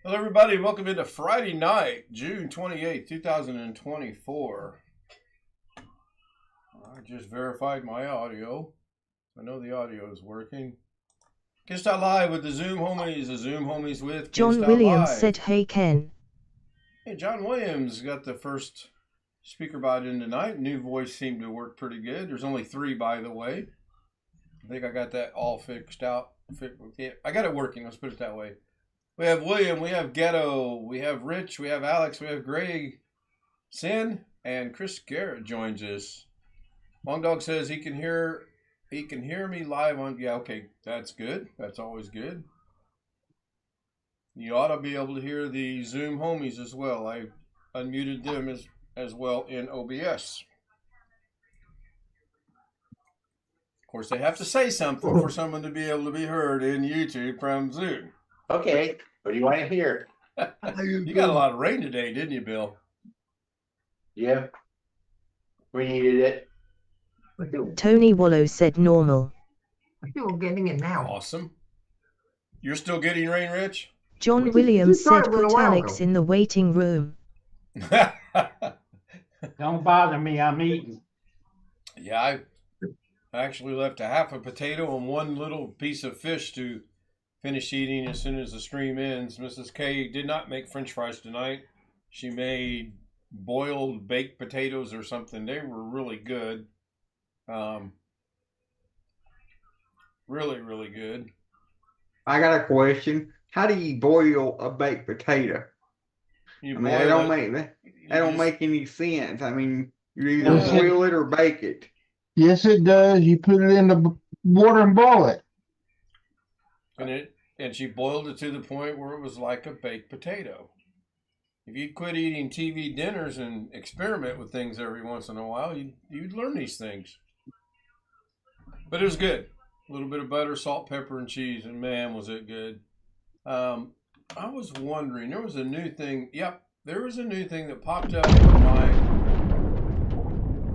Hello, everybody. Welcome into Friday night, June 28th, 2024. I just verified my audio. I know the audio is working. Kiss.Live Live with the Zoom homies. The Zoom homies with John Kiss.Live Williams Live. said, "Hey Ken." Hey, John Williams got the first speaker bot in tonight. New voice seemed to work pretty good. There's only 3, by the way. I think I got that all fixed out. I got it working. Let's put it that way. We have William, we have Ghetto, we have Rich, we have Alex, we have Greg, Sin, and Chris Garrett joins us. Long Dog says he can hear me live on. Yeah, okay, that's good. That's always good. You ought to be able to hear the Zoom homies as well. I unmuted them as well in OBS. Of course, they have to say something for someone to be able to be heard in YouTube from Zoom. Okay, what do you want to hear? You got a lot of rain today, didn't you, Bill? Yeah, we needed it. Tony Wallow said normal. You're getting it now. Awesome. You're still getting rain, Rich? John Williams said, started a little "Put while Alex ago." in the waiting room." Don't bother me, I'm eating. Yeah, I actually left a half a potato and one little piece of fish to finish eating as soon as the stream ends. Mrs. K did not make French fries tonight. She made boiled baked potatoes or something. They were really good. Really, really good. I got a question. How do you boil a baked potato? You I mean, that don't just make any sense. I mean, you either boil it or bake it. Yes, it does. You put it in the water and boil it. And she boiled it to the point where it was like a baked potato. If you quit eating TV dinners and experiment with things every once in a while, you'd learn these things. But it was good. A little bit of butter, salt, pepper, and cheese, and man, was it good. I was wondering, there was a new thing. Yep, there was a new thing that popped up in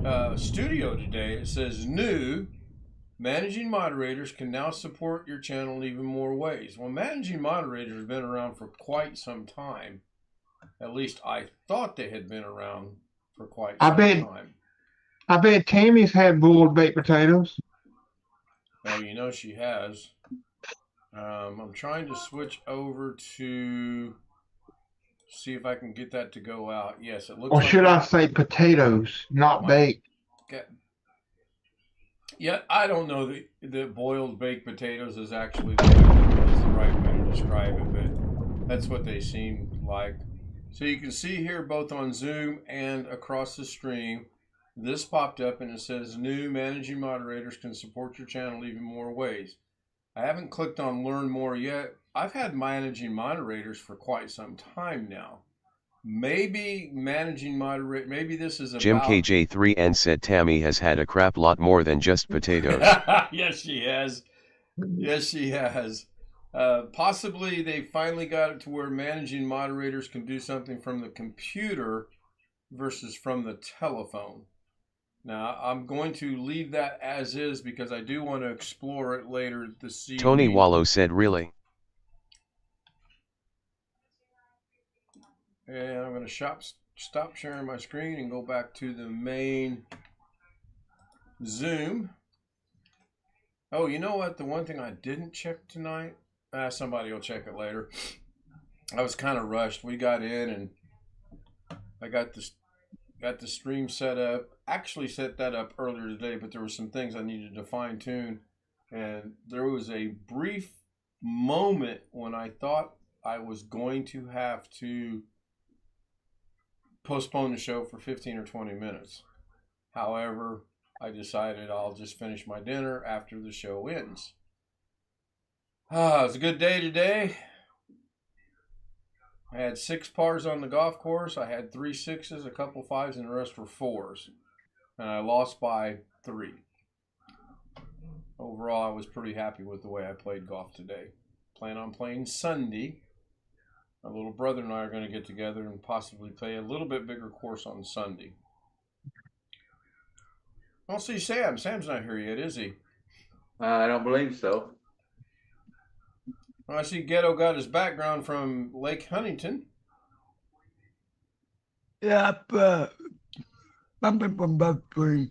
my studio today. It says new. Managing moderators can now support your channel in even more ways. Well, managing moderators have been around for quite some time. At least I thought they had been around for quite some time. I bet Tammy's had boiled baked potatoes. Oh, you know she has. I'm trying to switch over to see if I can get that to go out. Yes, it looks Or like should I say potatoes, not baked? Yeah, I don't know that boiled baked potatoes is actually the right way to describe it, but that's what they seem like. So you can see here both on Zoom and across the stream, this popped up and it says new managing moderators can support your channel even more ways. I haven't clicked on learn more yet. I've had managing moderators for quite some time now. Maybe maybe this is about... Jim KJ3N said Tammy has had a crap lot more than just potatoes. Yes, she has. Yes, she has. Possibly they finally got it to where managing moderators can do something from the computer versus from the telephone. Now, I'm going to leave that as is because I do want to explore it later this evening. Tony Wallow said, really? And I'm going to stop sharing my screen and go back to the main Zoom. Oh, you know what? The one thing I didn't check tonight, somebody will check it later. I was kind of rushed. We got in and I got the stream set up. Actually set that up earlier today, but there were some things I needed to fine tune. And there was a brief moment when I thought I was going to have to postpone the show for 15 or 20 minutes. However, I decided I'll just finish my dinner after the show ends. It was a good day today. I had 6 pars on the golf course. I had 3 6s, a couple 5s, and the rest were 4s. And I lost by 3. Overall, I was pretty happy with the way I played golf today. Plan on playing Sunday. My little brother and I are going to get together and possibly play a little bit bigger course on Sunday. I don't see Sam. Sam's not here yet, is he? I don't believe so. I see Ghetto got his background from Lake Huntington. Yeah, bumping from both three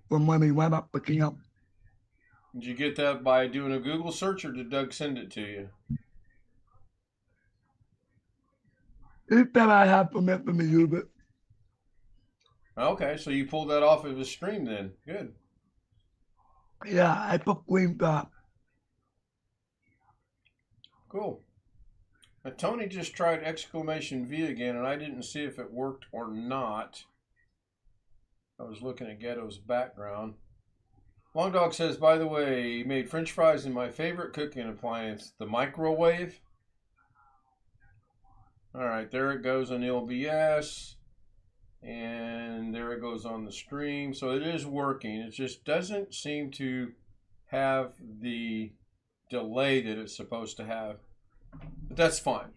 from when we went up picking up. Did you get that by doing a Google search, or did Doug send it to you? It that I have permission to use it. Okay, so you pulled that off of his stream then. Good. Yeah, I put green dot. Cool. Now, Tony just tried exclamation V again, and I didn't see if it worked or not. I was looking at Ghetto's background. Long Dog says, by the way, he made French fries in my favorite cooking appliance, the microwave. All right, there it goes on LBS. And there it goes on the stream. So it is working. It just doesn't seem to have the delay that it's supposed to have. But that's fine.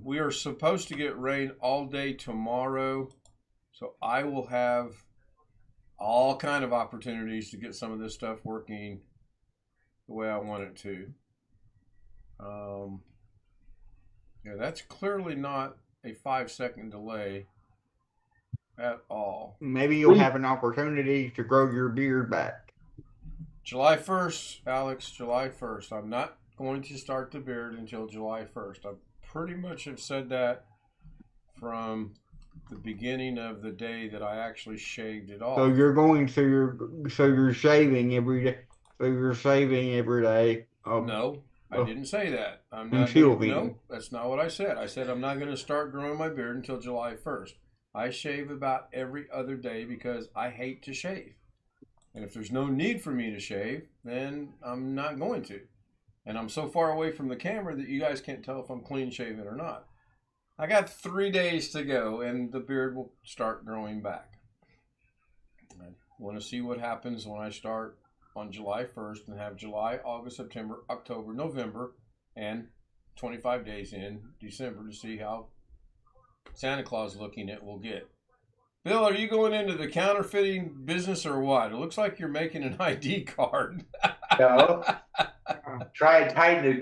We are supposed to get rain all day tomorrow. So I will have all kind of opportunities to get some of this stuff working the way I want it to. Yeah, that's clearly not a 5-second delay at all. Maybe you'll have an opportunity to grow your beard back. July 1st, Alex, July 1st. I'm not going to start the beard until July 1st. I pretty much have said that from the beginning of the day that I actually shaved it off. So you're shaving every day. So you're shaving every day. No, I didn't say that. I'm not. No, that's not what I said. I said I'm not going to start growing my beard until July 1st. I shave about every other day because I hate to shave. And if there's no need for me to shave, then I'm not going to. And I'm so far away from the camera that you guys can't tell if I'm clean shaven or not. I got 3 days to go and the beard will start growing back. I want to see what happens when I start on July 1st and have July, August, September, October, November, and 25 days in December to see how Santa Claus looking it will get. Bill, are you going into the counterfeiting business or what? It looks like you're making an ID card. No. Try and tighten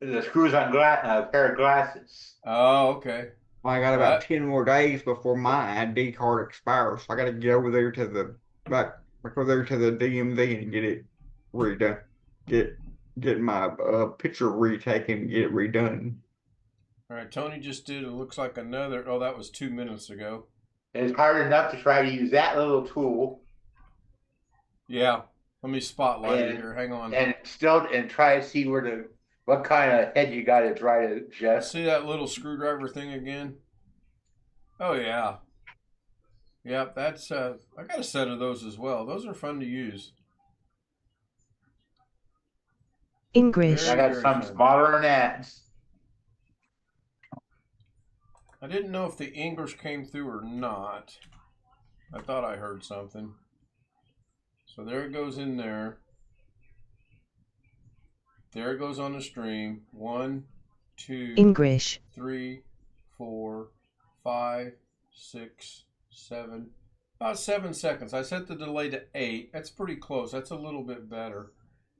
the screws on a pair of glasses. Oh, okay. Well, I got about 10 more days before my ID card expires. So I got to get over there to the DMV and get it redone. Get my picture retaken, get it redone. All right, Tony just did, it looks like another, oh, that was 2 minutes ago. It's hard enough to try to use that little tool. Yeah, let me spotlight it here, hang on. And try to see what kind of head you got to try to adjust. See that little screwdriver thing again? Oh, yeah. Yep, that's, I got a set of those as well. Those are fun to use. Engrish. I got some smaller than that. I didn't know if the English came through or not. I thought I heard something. So there it goes in there. There it goes on the stream. 1, 2, Engrish. 3, 4, 5, 6, 7. About 7 seconds. I set the delay to 8. That's pretty close. That's a little bit better.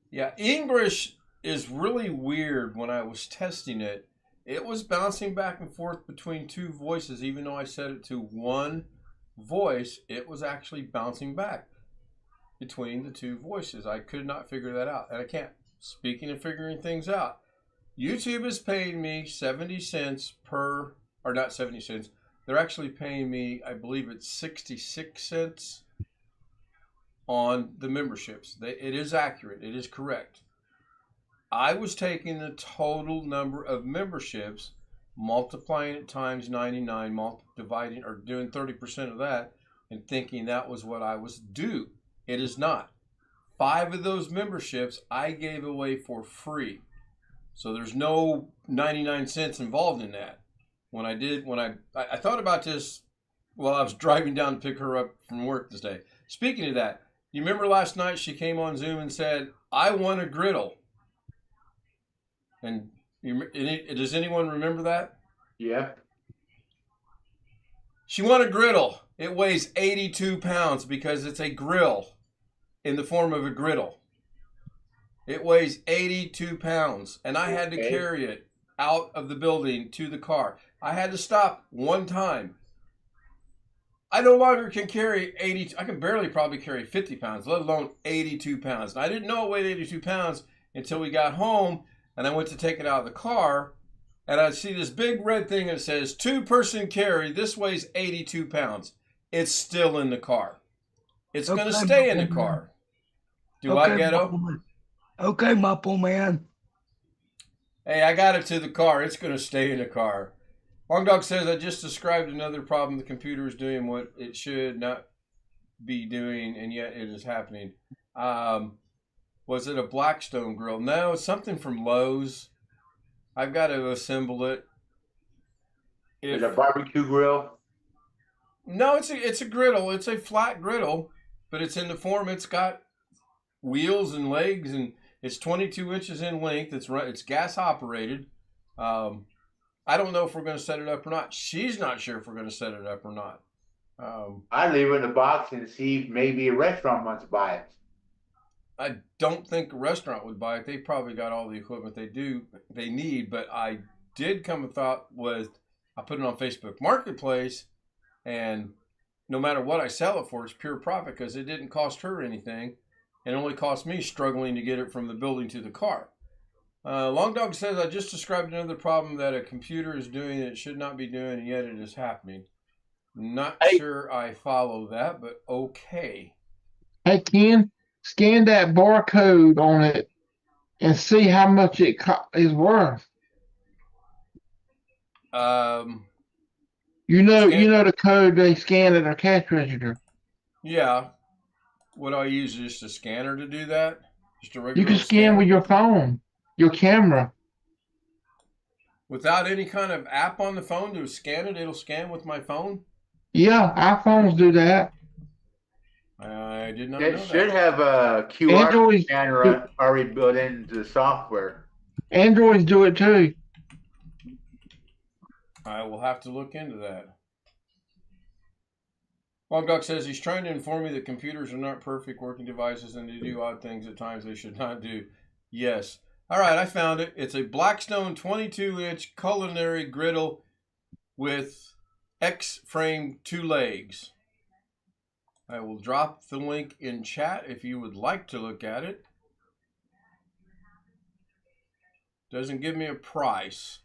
Yeah, English is really weird. When I was testing it, it was bouncing back and forth between 2 voices. Even though I set it to 1 voice, it was actually bouncing back between the 2 voices. I could not figure that out, and I can't. Speaking of figuring things out, YouTube is paying me 70 cents per, or not 70 cents. They're actually paying me, I believe it's 66 cents on the memberships. It is accurate. It is correct. I was taking the total number of memberships, multiplying it times 99, dividing or doing 30% of that, and thinking that was what I was due. It is not. 5 of those memberships I gave away for free. So there's no 99 cents involved in that. When I thought about this while I was driving down to pick her up from work this day. Speaking of that, you remember last night she came on Zoom and said, I want a griddle. And does anyone remember that? Yeah. She won a griddle. It weighs 82 pounds because it's a grill in the form of a griddle. It weighs 82 pounds, and I had to Okay. carry it out of the building to the car. I had to stop one time. I no longer can carry 80. I can barely probably carry 50 pounds, let alone 82 pounds. And I didn't know it weighed 82 pounds until we got home, and I went to take it out of the car, and I see this big red thing that says 2-person carry. This weighs 82 pounds. It's still in the car. It's going to stay in the car. Do I, Ghetto? Okay, Muffle Man. Hey, I got it to the car. It's going to stay in the car. Long Dog says, I just described another problem. The computer is doing what it should not be doing, and yet it is happening. Was it a Blackstone grill? No, it's something from Lowe's. I've got to assemble it. Is it a barbecue grill? No, it's a griddle. It's a flat griddle, but it's in the form. It's got wheels and legs, and it's 22 inches in length. It's gas operated. I don't know if we're going to set it up or not. She's not sure if we're going to set it up or not. I leave it in the box and see if maybe a restaurant wants to buy it. I don't think a restaurant would buy it. They probably got all the equipment they need. But I did come a thought with, I put it on Facebook Marketplace, and no matter what I sell it for, it's pure profit because it didn't cost her anything. It only cost me struggling to get it from the building to the car. Long Dog says, I just described another problem that a computer is doing that it should not be doing, and yet it is happening. Not sure I follow that, but okay. Hey, Ken, scan that barcode on it and see how much it is worth. You know the code they scan at our cash register. Yeah. What do I use? Just a scanner to do that? Just a regular You can scan scanner? with your phone, your camera. Without any kind of app on the phone to scan it, it'll scan with my phone? Yeah, iPhones do that. I did not know It should that. have a QR Android- scanner already built into the software. Androids do it too. I will have to look into that. Long Dog says he's trying to inform me that computers are not perfect working devices and they do odd things at times they should not do. Yes. All right, I found it. It's a Blackstone 22-inch culinary griddle with X-frame 2 legs. I will drop the link in chat if you would like to look at it. Doesn't give me a price.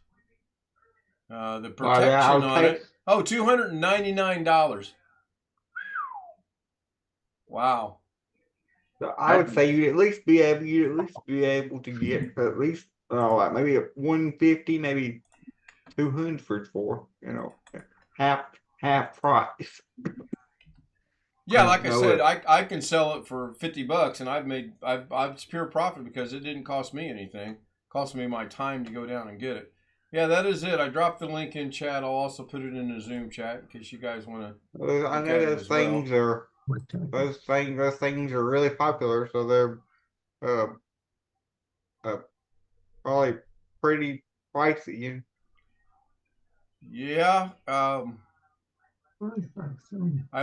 The protection on it. Oh, $299. Wow. So I would say you'd at least be able to get at least like maybe a 150, maybe 200 for half price. Yeah, like I said, I can sell it for $50, and it's pure profit because it didn't cost me anything. It cost me my time to go down and get it. Yeah, that is it. I dropped the link in chat. I'll also put it in the Zoom chat in case you guys want to. I know those things are really popular, so they're probably pretty pricey. Yeah. I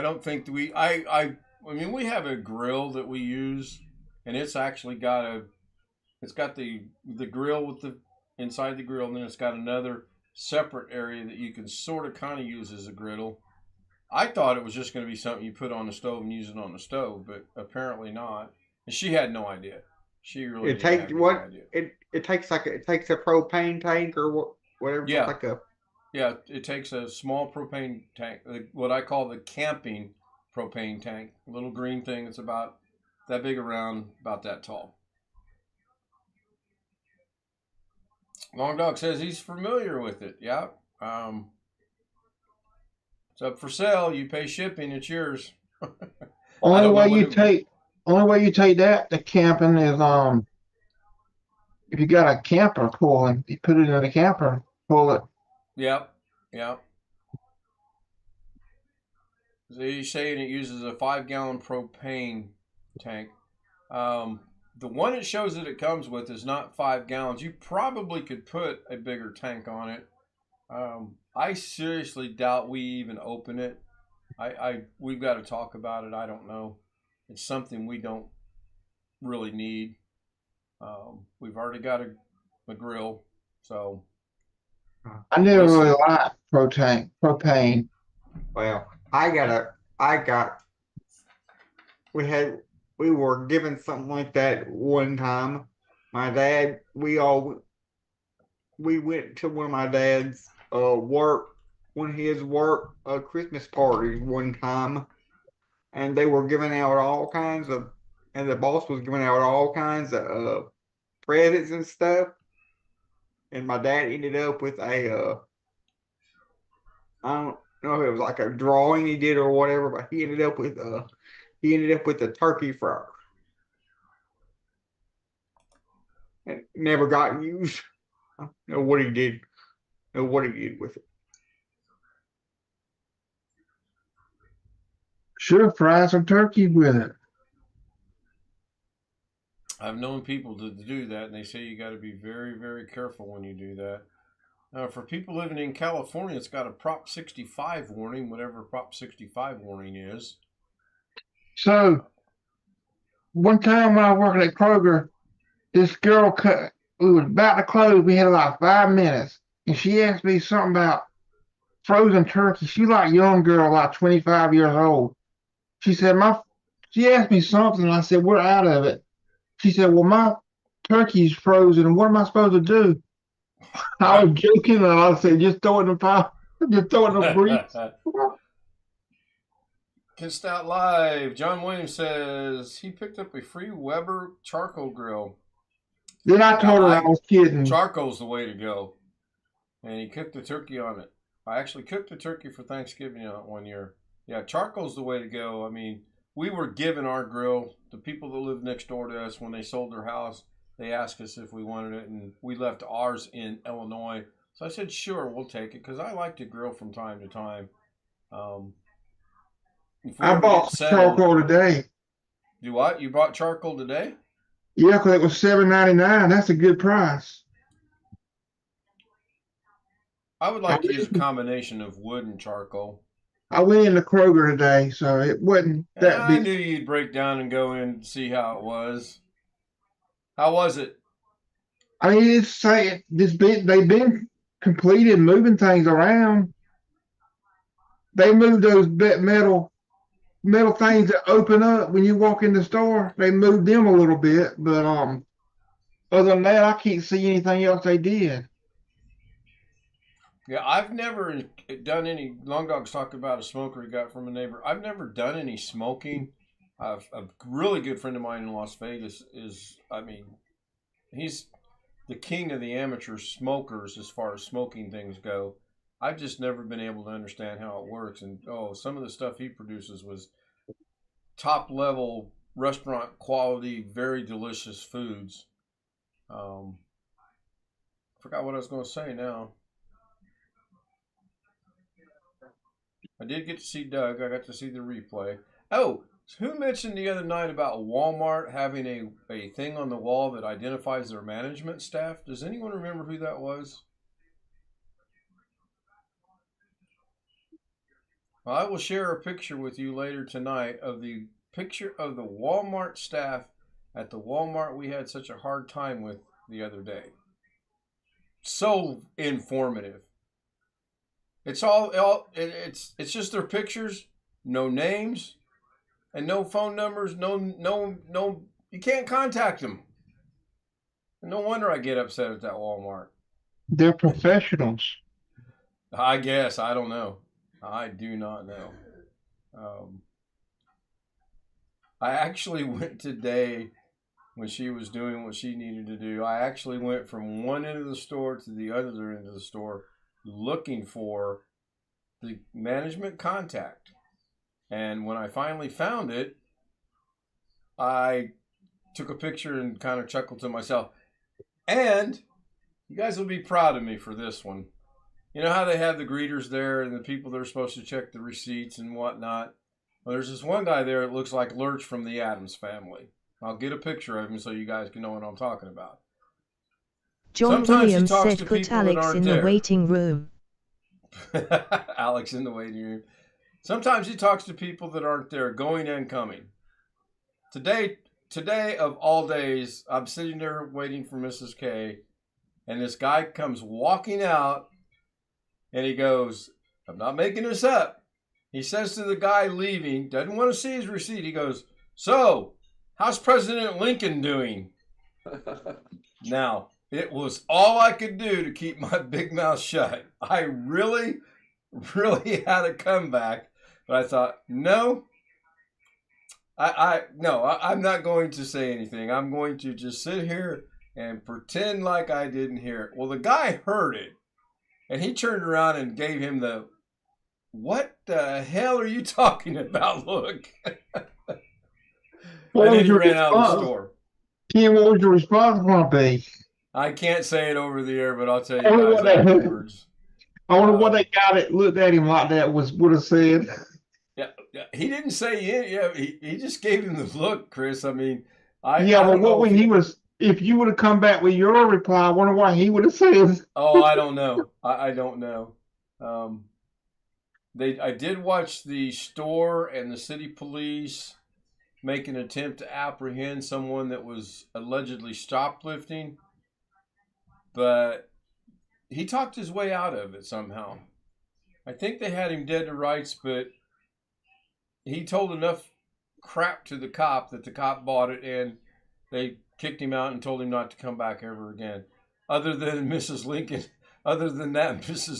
don't think I mean, we have a grill that we use, and it's actually got the grill with the inside the grill, and then it's got another separate area that you can sort of kind of use as a griddle. I thought it was just going to be something you put on the stove and use it on the stove, but apparently not. And she had no idea. She really didn't have any idea. It takes a propane tank or whatever. Yeah. Yeah, it takes a small propane tank, what I call the camping propane tank, a little green thing that's about that big around, about that tall. Long Dog says he's familiar with it. Yeah. It's up for sale. You pay shipping. It's yours. Only way you take that to camping is if you got a camper pulling, you put it in a camper, pull it. Yep. Yep. So he's saying it uses a 5-gallon propane tank. The one it shows that it comes with is not 5 gallons. You probably could put a bigger tank on it. I seriously doubt we even open it. We've got to talk about it. I don't know. It's something we don't really need. We've already got a grill, so I never really liked propane. Well, we were given something like that one time. My dad, we went to one of my dad's work Christmas parties one time, and they were giving out and the boss was giving out all kinds of presents and stuff. And my dad ended up with I don't know if it was like a drawing he did or whatever, but he ended up with a turkey fryer. It never got used. I don't know what he did. Know what he did with it. Should have fried some turkey with it. I've known people to do that, and they say you got to be very, very careful when you do that. For people living in California, it's got a Prop 65 warning, whatever Prop 65 warning is. So, one time when I was working at Kroger, this girl we were about to close, we had about 5 minutes, and she asked me something about frozen turkey. She's like a young girl, like 25 years old. She asked me something, and I said, we're out of it. She said, well, my turkey's frozen, and what am I supposed to do? I was joking, and I said, just throw it in the pile. Just throw it in the grease. Kissed Out Live. John Williams says he picked up a free Weber charcoal grill. Then I told her I was kidding. Charcoal's the way to go. And he cooked the turkey on it. I actually cooked the turkey for Thanksgiving on it one year. Yeah, charcoal's the way to go. I mean, we were given our grill. The people that lived next door to us, when they sold their house, they asked us if we wanted it, and we left ours in Illinois. So I said, sure, we'll take it, because I like to grill from time to time. I bought charcoal today. You what? You bought charcoal today? Yeah, because it was $7.99. That's a good price. I would like to use a combination of wood and charcoal. I went into Kroger today, so it wasn't that big. I knew you'd break down and go in and see how it was. How was it? I mean, they've been completed moving things around. They moved those metal things that open up when you walk in the store. They moved them a little bit, but other than that, I can't see anything else they did. Yeah, I've never done any. Long Dog's talking about a smoker he got from a neighbor. I've never done any smoking. A really good friend of mine in Las Vegas he's the king of the amateur smokers as far as smoking things go. I've just never been able to understand how it works. And, some of the stuff he produces was top level restaurant quality, very delicious foods. Forgot what I was going to say now. I did get to see Doug. I got to see the replay. Oh, who mentioned the other night about Walmart having a thing on the wall that identifies their management staff? Does anyone remember who that was? Well, I will share a picture with you later tonight of the picture of the Walmart staff at the Walmart we had such a hard time with the other day. So informative. It's it's just their pictures, no names, and no phone numbers, no, you can't contact them. No wonder I get upset at that Walmart. They're professionals. I guess. I don't know. I do not know. I actually went today when she was doing what she needed to do. I actually went from one end of the store to the other end of the store looking for the management contact. And when I finally found it, I took a picture and kind of chuckled to myself. And you guys will be proud of me for this one. You know how they have the greeters there and the people that are supposed to check the receipts and whatnot? Well, there's this one guy there that looks like Lurch from the Addams Family. I'll get a picture of him so you guys can know what I'm talking about. John Sometimes Williams he talks said to put people that Alex aren't in there. the waiting room. Alex in the waiting room. Sometimes he talks to people that aren't there, going and coming. Today, today of all days, I'm sitting there waiting for Mrs. K, and this guy comes walking out, and he goes, I'm not making this up. He says to the guy leaving, doesn't want to see his receipt. He goes, so, how's President Lincoln doing? Now, it was all I could do to keep my big mouth shut. I really, really had a comeback, but I thought, no, I'm not going to say anything. I'm going to just sit here and pretend like I didn't hear it. Well, the guy heard it, and he turned around and gave him the, what the hell are you talking about look? What And then was he your ran out of the response? store. Ken, what was your response going to be? I can't say it over the air, but I'll tell you I wonder guys what that- afterwards. I wonder what that guy that looked at him like that would have said. Yeah, he didn't say it. Yeah, he just gave him the look, Chris. I mean, I Yeah, but don't know what when if he was, if you would have come back with your reply, I wonder what he would have said. Oh, I don't know. I don't know. I did watch the store and the city police make an attempt to apprehend someone that was allegedly shoplifting, but he talked his way out of it somehow. I think they had him dead to rights, but he told enough crap to the cop that the cop bought it, and they kicked him out and told him not to come back ever again. Other than that, Mrs.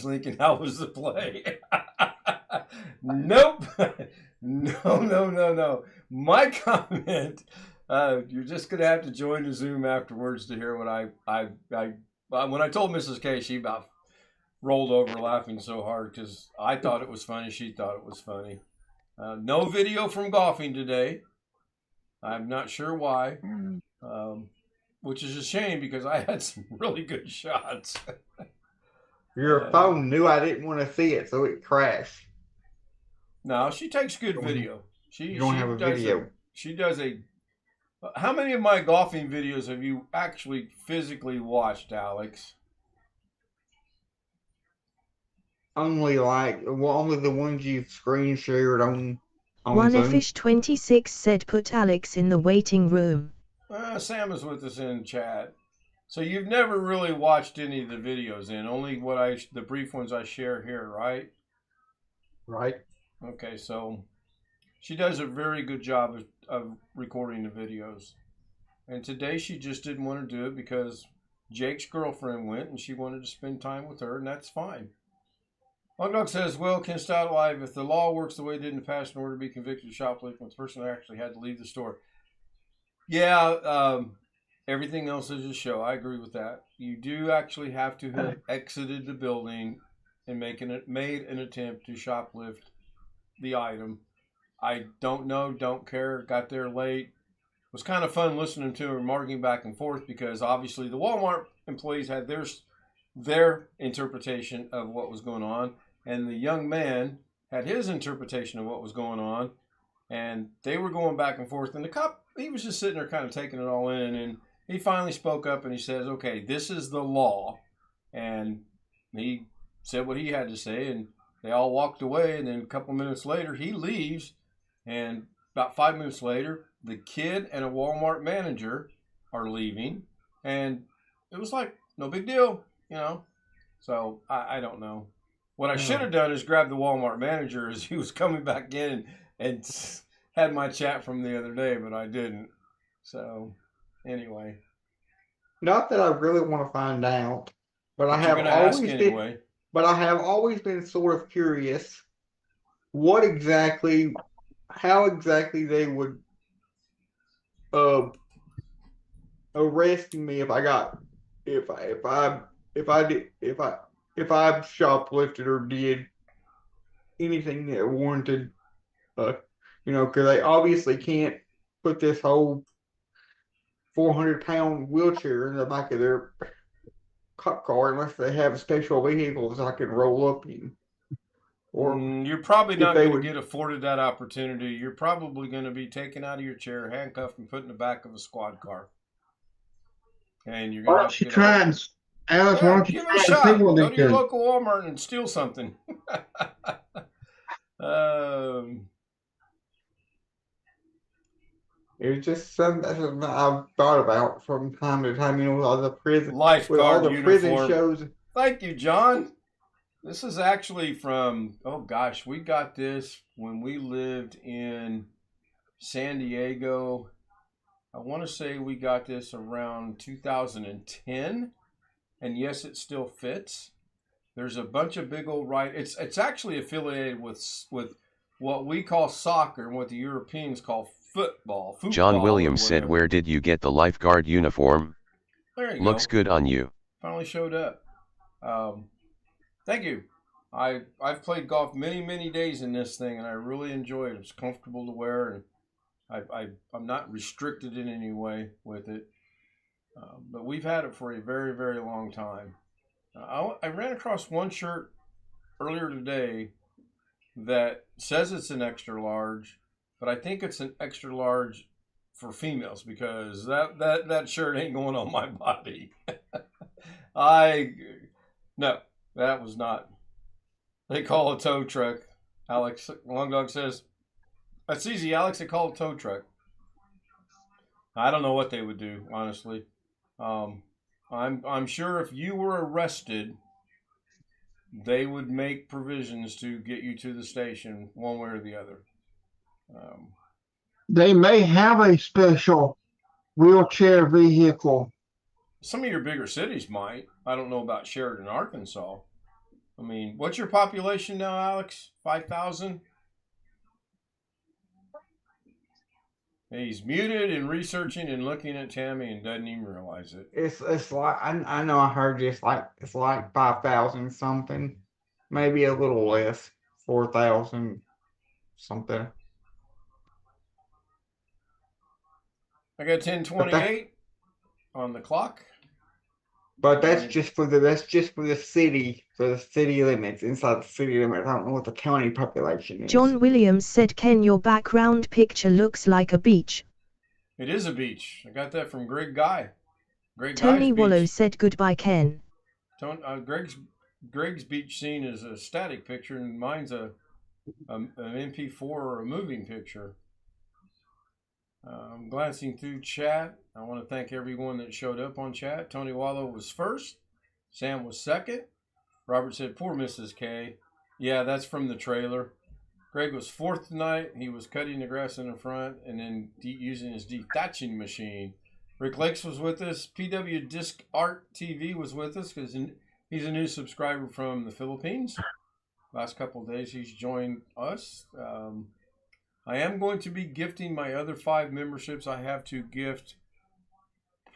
Lincoln, how was the play? Nope. No. My comment, you're just going to have to join the Zoom afterwards to hear what when I told Mrs. K, she about rolled over laughing so hard because I thought it was funny. She thought it was funny. No video from golfing today. I'm not sure why, which is a shame because I had some really good shots. Your phone knew I didn't want to see it, so it crashed. No, she takes good video. You don't have a video. She does a. How many of my golfing videos have you actually physically watched, Alex? Only only the ones you've screen shared on One Zoom. Fish 26 said put Alex in the waiting room. Sam is with us in chat. So you've never really watched any of the videos in, only the brief ones I share here, right? Right. Okay, so she does a very good job of recording the videos. And today she just didn't want to do it because Jake's girlfriend went and she wanted to spend time with her, and that's fine. Long Dog says, well, Ken Stout Live, if the law works the way it did in the past in order to be convicted of shoplifting, the person actually had to leave the store. Yeah, everything else is a show. I agree with that. You do actually have to have exited the building and made an attempt to shoplift the item. I don't know, don't care, got there late. It was kind of fun listening to her arguing back and forth because obviously the Walmart employees had their interpretation of what was going on, and the young man had his interpretation of what was going on, and they were going back and forth, and the cop, he was just sitting there kind of taking it all in, and he finally spoke up and he says, okay, this is the law, and he said what he had to say, and they all walked away, and then a couple minutes later he leaves, and about 5 minutes later the kid and a Walmart manager are leaving, and it was like no big deal, you know. So I don't know. What I should have done is grab the Walmart manager as he was coming back in and had my chat from the other day, but I didn't. So anyway, Not that I really want to find out, but I you're have going to ask always anyway. But I have always been sort of curious how exactly they would arrest me if I shoplifted or did anything that warranted, because they obviously can't put this whole 400-pound wheelchair in the back of their cop car unless they have special vehicles I can roll up in. Or you're probably not they going to would- get afforded that opportunity. You're probably going to be taken out of your chair, handcuffed, and put in the back of a squad car. And you're Why going don't to you try and, Alice, why yeah, don't you give it try a and shot. see what Go they to your do? local Walmart and steal something. It was just something I've thought about from time to time, with all the prison, with all Lifeguard the prison uniform. shows. Thank you, John. This is actually from, oh gosh, we got this when we lived in San Diego. I want to say we got this around 2010. And yes, it still fits. There's a bunch of big old It's actually affiliated with what we call soccer and what the Europeans call football. John Williams said, "Where did you get the lifeguard uniform? There you Looks go. good on you." Finally showed up. Thank you. I've played golf many days in this thing, and I really enjoy it. It's comfortable to wear, and I'm not restricted in any way with it. But we've had it for a very long time. I ran across one shirt earlier today that says it's an extra large, but I think it's an extra large for females because that shirt ain't going on my body. No, that was not. They call a tow truck. Alex Long Dog says, "That's easy, Alex. They call a tow truck." I don't know what they would do, honestly. I'm sure if you were arrested, they would make provisions to get you to the station one way or the other. They may have a special wheelchair vehicle. Some of your bigger cities might. I don't know about Sheridan, Arkansas. I mean, what's your population now, Alex? 5,000? He's muted and researching and looking at Tammy and doesn't even realize it. It's like I know I heard it's like 5,000 something, maybe a little less, 4,000 something. I got 10:28 on the clock. But that's just for the city limits, inside the city limits. I don't know what the county population is. John Williams said, "Ken, your background picture looks like a beach." It is a beach. I got that from Greg Guy. Tony Wallow beach. said, "Goodbye, Ken." Greg's beach scene is a static picture, and mine's an MP4 or a moving picture. I'm glancing through chat. I want to thank everyone that showed up on chat. Tony Wallow was first. Sam was second. Robert said, "Poor Mrs. K." Yeah, that's from the trailer. Greg was fourth tonight. He was cutting the grass in the front and then using his detaching machine. Rick Lakes was with us. PW Disc Art TV was with us because he's a new subscriber from the Philippines. Last couple of days he's joined us. I am going to be gifting my other 5 memberships. I have to gift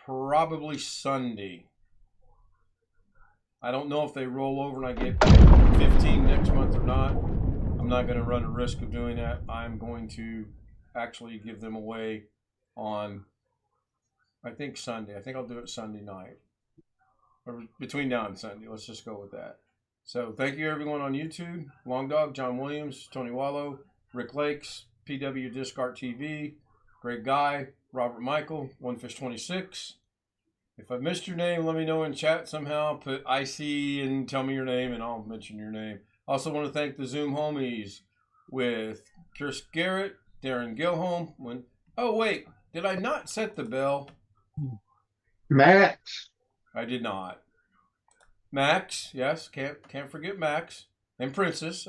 probably Sunday. I don't know if they roll over and I get 15 next month or not. I'm not going to run a risk of doing that. I'm going to actually give them away on, I think, Sunday. I think I'll do it Sunday night. Or between now and Sunday. Let's just go with that. So thank you everyone on YouTube. Long Dog, John Williams, Tony Wallow, Rick Lakes, PW Disc Art TV, Greg Guy, Robert Michael, OneFish26. If I missed your name, let me know in chat somehow. Put IC and tell me your name and I'll mention your name. Also want to thank the Zoom homies with Chris Garrett, Darren Gilholm. Oh wait, did I not set the bell? Max. I did not. Max, yes, can't forget Max. And Princess.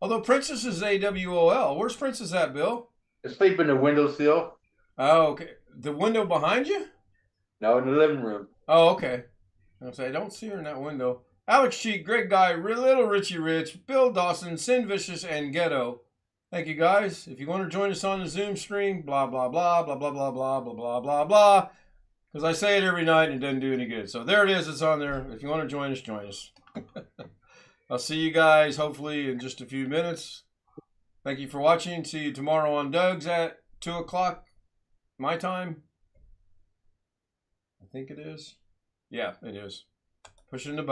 Although Princess is AWOL. Where's Princess at, Bill? Asleep in the windowsill. Oh, okay. The window behind you? No, in the living room. Oh, okay. I don't see her in that window. Alex Cheek, Greg Guy, Little Richie Rich, Bill Dawson, Sin Vicious, and Ghetto. Thank you, guys. If you want to join us on the Zoom stream, blah, blah, blah, blah, blah, blah, blah, blah, blah, blah, blah. Because I say it every night and it doesn't do any good. So there it is. It's on there. If you want to join us, join us. I'll see you guys hopefully in just a few minutes. Thank you for watching. See you tomorrow on Doug's at 2 o'clock my time. I think it is. Yeah, it is. Pushing the button.